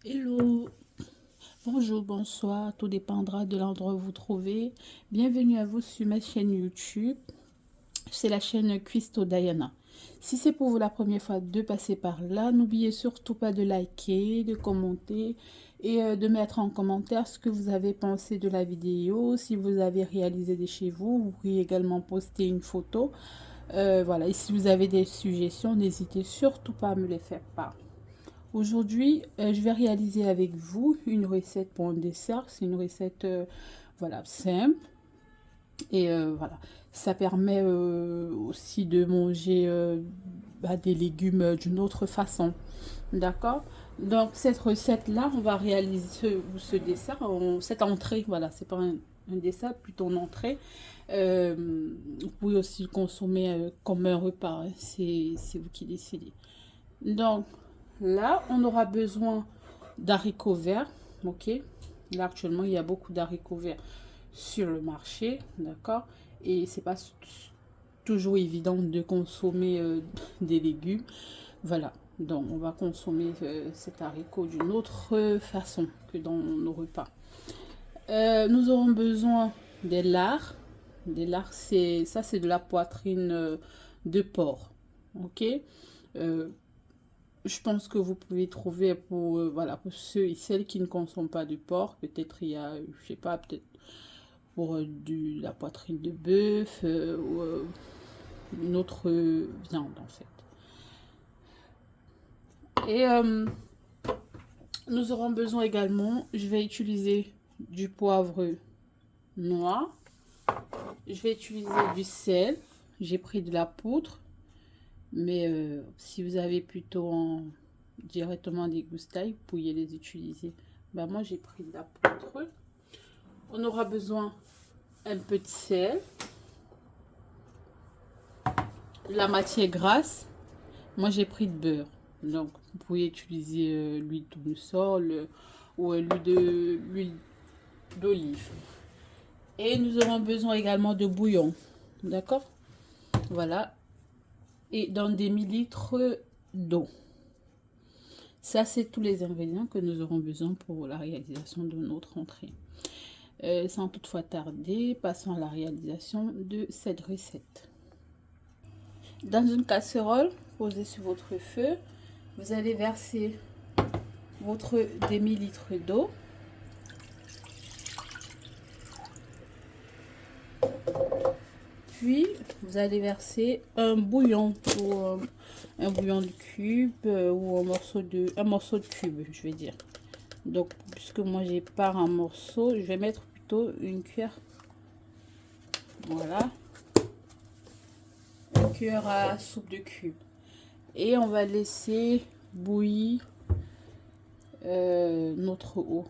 Hello, bonjour, bonsoir, tout dépendra de l'endroit où vous trouvez. Bienvenue à vous sur ma chaîne YouTube. C'est la chaîne Cuisto Diana. Si c'est pour vous la première fois de passer par là, n'oubliez surtout pas de liker, de commenter et de mettre en commentaire ce que vous avez pensé de la vidéo. Si vous avez réalisé des chez vous, vous pouvez également poster une photo. Voilà, et si vous avez des suggestions, n'hésitez surtout pas à me les faire part. Aujourd'hui, je vais réaliser avec vous une recette pour un dessert. C'est une recette voilà, simple. Et voilà, ça permet aussi de manger des légumes d'une autre façon. D'accord. Donc, cette recette-là, on va réaliser ce dessert, cette entrée. Voilà, c'est pas un dessert, plutôt une entrée. Vous pouvez aussi le consommer comme un repas, hein. C'est vous qui décidez. Donc, là, on aura besoin d'haricots verts. Ok. Là, actuellement, il y a beaucoup d'haricots verts sur le marché. D'accord. Et c'est pas toujours évident de consommer des légumes. Voilà. Donc, on va consommer cet haricot d'une autre façon que dans nos repas. Nous aurons besoin des lards. Des lards, c'est de la poitrine de porc. Ok. Euh, je pense que vous pouvez trouver pour, voilà, pour ceux et celles qui ne consomment pas de porc. Peut-être il y a, je sais pas, peut-être pour la poitrine de bœuf ou une autre viande en fait. Et nous aurons besoin également, je vais utiliser du poivre noir. Je vais utiliser du sel. J'ai pris de la poudre. Mais si vous avez plutôt directement des goustailles, vous pourriez les utiliser. Ben, moi, j'ai pris de la poudre. On aura besoin un peu de sel, de la matière grasse. Moi, j'ai pris de beurre. Donc, vous pouvez utiliser l'huile de tournesol ou l'huile d'olive. Et nous aurons besoin également de bouillon. D'accord? Voilà. Et dans des millilitres d'eau. Ça, c'est tous les ingrédients que nous aurons besoin pour la réalisation de notre entrée. Sans toutefois tarder, passons à la réalisation de cette recette. Dans une casserole posée sur votre feu, vous allez verser votre demi-litre d'eau. Puis, vous allez verser un bouillon, ou un bouillon de cube ou un morceau de cube, je vais dire. Donc, puisque moi j'ai pas un morceau, je vais mettre plutôt une cuillère. Voilà, une cuillère à soupe de cube. Et on va laisser bouillir notre eau.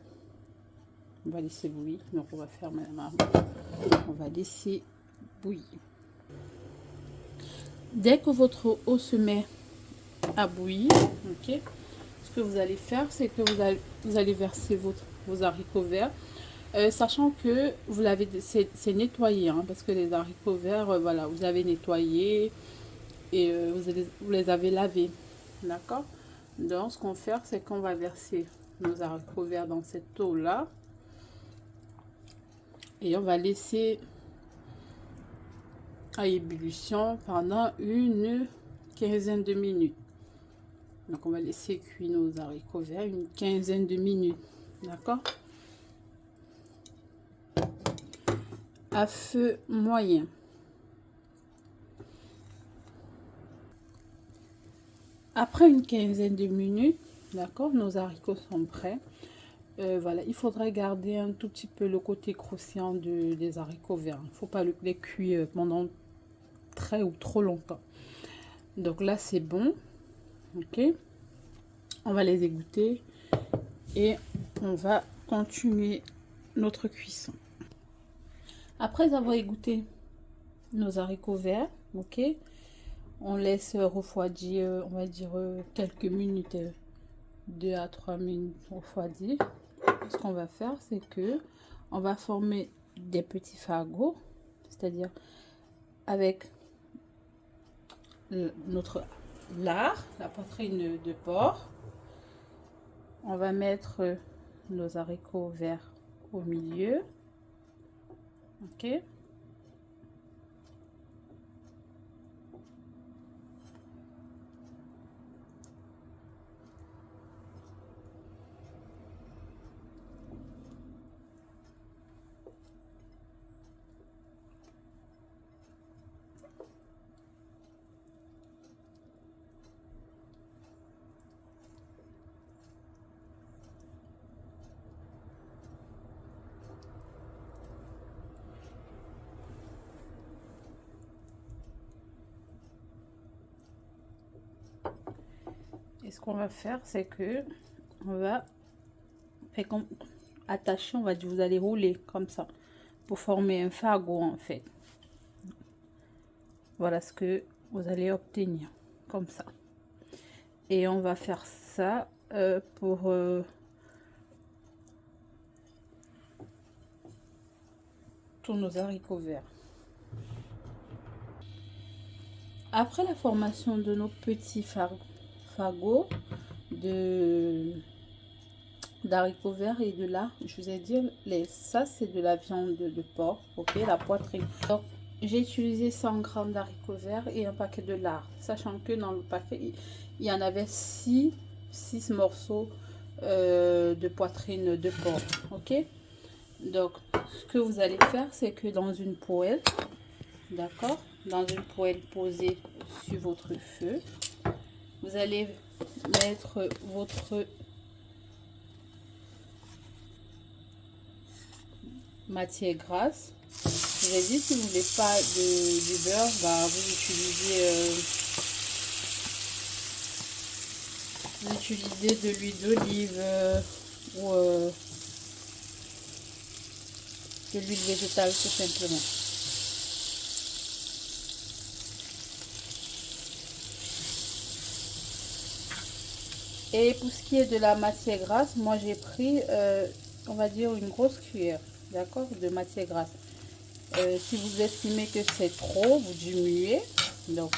On va laisser bouillir. Donc, on va faire on va laisser bouillir. Dès que votre eau se met à bouillir, ok, ce que vous allez faire, c'est que vous allez verser vos haricots verts. Sachant que vous l'avez, c'est nettoyé, hein, parce que les haricots verts, voilà, vous avez nettoyé et vous les avez lavés, d'accord. Donc, ce qu'on va faire, c'est qu'on va verser nos haricots verts dans cette eau là et on va laisser à ébullition pendant une quinzaine de minutes. Donc, on va laisser cuire nos haricots verts une quinzaine de minutes, d'accord, à feu moyen. Après une quinzaine de minutes, d'accord, nos haricots sont prêts. Voilà, il faudra garder un tout petit peu le côté croustillant des haricots verts. Il ne faut pas les cuire pendant très ou trop longtemps. Donc là, c'est bon. Ok. On va les égoutter et on va continuer notre cuisson. Après avoir égoutté nos haricots verts, ok, on laisse refroidir, on va dire quelques minutes, 2 à 3 minutes refroidir. Ce qu'on va faire, c'est que on va former des petits fagots, c'est-à-dire avec notre lard, la poitrine de porc, On va mettre nos haricots verts au milieu. Ok. Et ce qu'on va faire, c'est que on va faire comme attacher, on va dire, vous allez rouler comme ça pour former un fagot en fait. Voilà ce que vous allez obtenir comme ça. Et on va faire ça pour tous nos haricots verts. Après la formation de nos petits fagots d'haricots verts et de là, je vous ai dit, ça c'est de la viande de porc, ok, la poitrine. Donc j'ai utilisé 100 g d'haricots verts et un paquet de lard, sachant que dans le paquet il y en avait 6 morceaux de poitrine de porc, ok. Donc ce que vous allez faire, c'est que dans une poêle, d'accord, dans une poêle posée sur votre feu, vous allez mettre votre matière grasse. Je vous ai dit, si vous voulez pas du beurre, bah, vous utilisez de l'huile d'olive ou de l'huile végétale tout simplement. Et pour ce qui est de la matière grasse, moi j'ai pris, on va dire, une grosse cuillère, d'accord, de matière grasse. Si vous estimez que c'est trop, vous diminuez. Donc,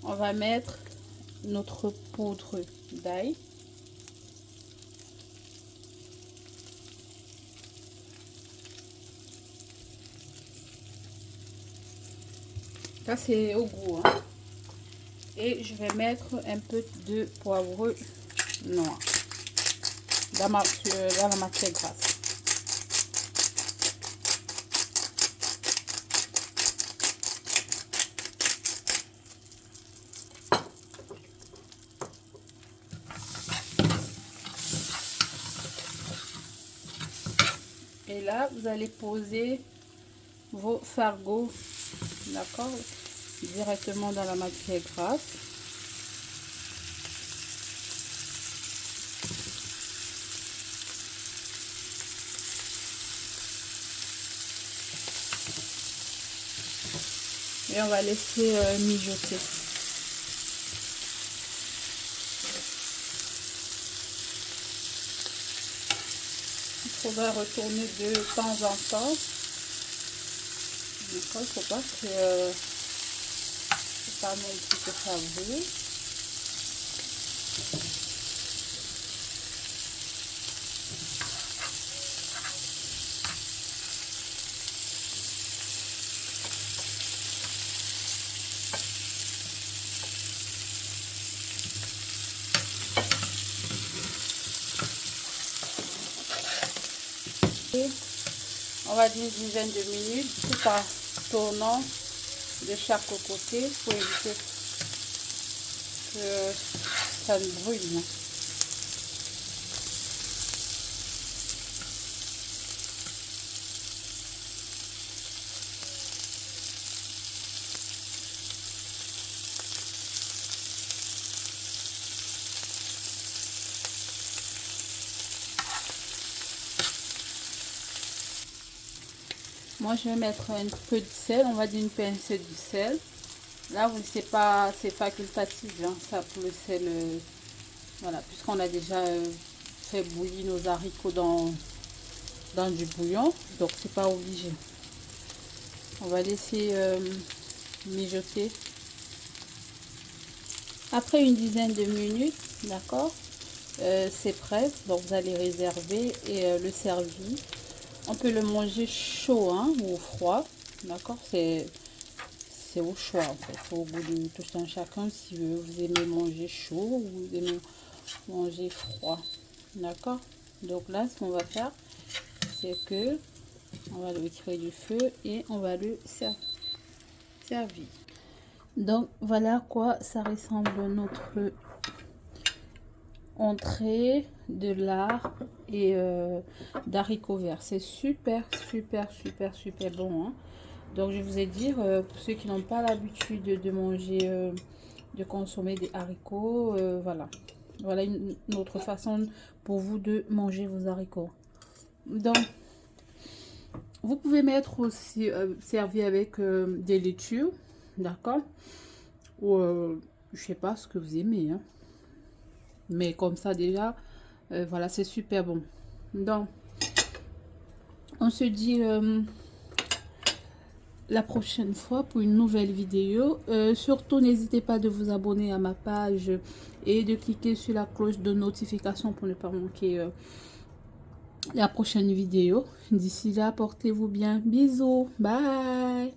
on va mettre notre poudre d'ail. Ça c'est au goût, hein. Et je vais mettre un peu de poivre noir dans la matière grasse. Et là, vous allez poser vos fagots, d'accord, directement dans la matière grasse. Et on va laisser mijoter. Il faudra retourner de temps en temps. Il ne faut pas que ça non plus que ça brûle. Et on va dire une dizaine de minutes tout en tournant de chaque côté pour éviter que ça ne brûle. Moi, je vais mettre un peu de sel, on va dire une pincée de sel. Là, vous ne savez pas, c'est facultatif, hein, ça pour le sel. Voilà, puisqu'on a déjà fait bouillir nos haricots dans du bouillon, donc c'est pas obligé. On va laisser mijoter. Après une dizaine de minutes, d'accord, c'est prêt. Donc vous allez réserver et le servir. On peut le manger chaud, hein, ou froid, d'accord. C'est au choix en fait, au goût de tout un chacun. Si vous aimez manger chaud ou vous aimez manger froid, d'accord. Donc là, ce qu'on va faire, c'est que on va le retirer du feu et on va le servir. Donc voilà à quoi ça ressemble notre entrée de lard et d'haricots verts. C'est super bon, hein. Donc je vous ai dit, pour ceux qui n'ont pas l'habitude de manger, de consommer des haricots, voilà une autre façon pour vous de manger vos haricots. Donc vous pouvez mettre aussi servir avec des laitures, d'accord, ou je sais pas ce que vous aimez, hein. Mais comme ça déjà, voilà, c'est super bon. Donc on se dit la prochaine fois pour une nouvelle vidéo. Surtout n'hésitez pas de vous abonner à ma page et de cliquer sur la cloche de notification pour ne pas manquer la prochaine vidéo. D'ici là, portez-vous bien. Bisous. Bye.